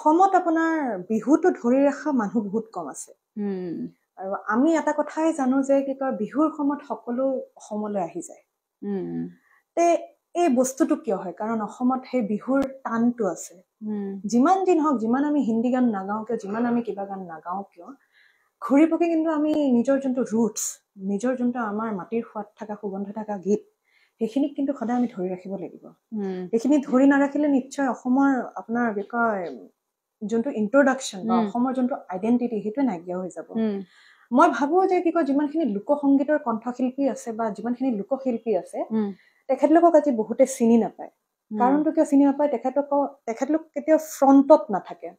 অসমত আপোনাৰ বিহুটো ধৰি ৰখা মানুহ বহুত কম আছে আৰু আমি এটা কথাই জানো যে কি কয় বিহুৰ সময়ত সকলো অসমলৈ আহি যায় তে এই বস্তুটো কিয় হয় কাৰণ অসমত সেই বিহুৰ টানটো আছে যিমান দিন হওক যিমান আমি হিন্দী গান নাগাওঁ কিয় যিমান আমি কিবা গান নাগাওঁ কিয় ঘূৰি পকি কিন্তু আমি নিজৰ যোনটো ৰুটছ নিজৰ যোনটো আমাৰ মাটিৰ সোৱাদ থকা সুগন্ধ থকা গীত সেইখিনিক কিন্তু সদায় আমি ধৰি ৰাখিব লাগিব সেইখিনি ধৰি নাৰাখিলে নিশ্চয় অসমৰ আপোনাৰ কি কয় যোনটো ইন্ট্ৰডাকশ্যন বা অসমৰ যোনটো আইডেন্টিটি সেইটো নাইকিয়া হৈ যাব মই ভাবো যে কি কয় যিমানখিনি লোকসংগীতৰ কণ্ঠশিল্পী আছে বা যিমানখিনি লোকশিল্পী আছে তেখেতলোকক আজি বহুতে চিনি নাপায় কাৰণটো কিয় চিনি নাপায় তেখেতলোক কেতিয়াও ফ্ৰণ্টত নাথাকে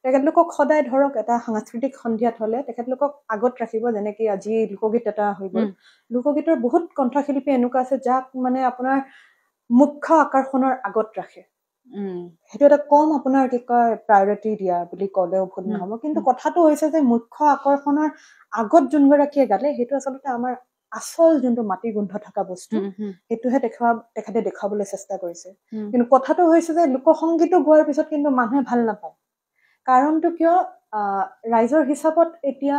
তেখেতলোকক সদায় ধৰক এটা সাংস্কৃতিক সন্ধিয়াত হলে তেখেতলোকক আগত ৰাখিব যেনেকৈ আজি লোকগীত এটা হৈ গ'ল লোকগীতৰ বহুত কণ্ঠশিল্পী এনেকুৱা আছে যাক মানে আপোনাৰ মুখ্য আকৰ্ষণৰ আগত ৰাখে সেইটো এটা কম আপোনাৰ কি কয় প্ৰায়ৰিটি দিয়া বুলি ক'লেও ভুল নহ'ব কিন্তু কথাটো হৈছে যে মুখ্য আকৰ্ষণৰ আগত যোনগৰাকীয়ে গালে সেইটো আচলতে আমাৰ আচল যোনটো মাটিৰ গোন্ধ থকা বস্তু সেইটোহে তেখেতে দেখুৱাবলৈ চেষ্টা কৰিছে কিন্তু কথাটো হৈছে যে লোকসংগীতো গোৱাৰ পিছত কিন্তু মানুহে ভাল নাপায় কাৰণটো কিয় ৰাইজৰ হিচাপত এতিয়া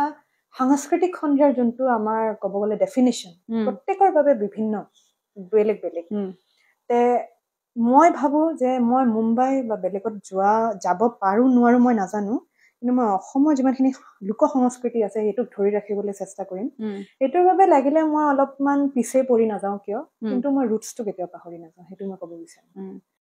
সাংস্কৃতিক সন্ধিয়াৰ যোনটো আমাৰ ক'ব গ'লে ডেফিনেশ্যন প্ৰত্যেকৰ বাবে বিভিন্ন বেলেগ বেলেগ তে মই ভাবো যে মই মুম্বাই বা বেলেগত যাব পাৰো নোৱাৰো মই নাজানো কিন্তু মই অসমৰ যিমানখিনি লোক সংস্কৃতি আছে সেইটোক ধৰি ৰাখিবলৈ চেষ্টা কৰিম সেইটোৰ বাবে লাগিলে মই অলপমান পিছে পৰি নাযাওঁ কিয় কিন্তু মই ৰুটছটো কেতিয়াও পাহৰি নাযাওঁ সেইটো মই ক'ব বিচাৰিম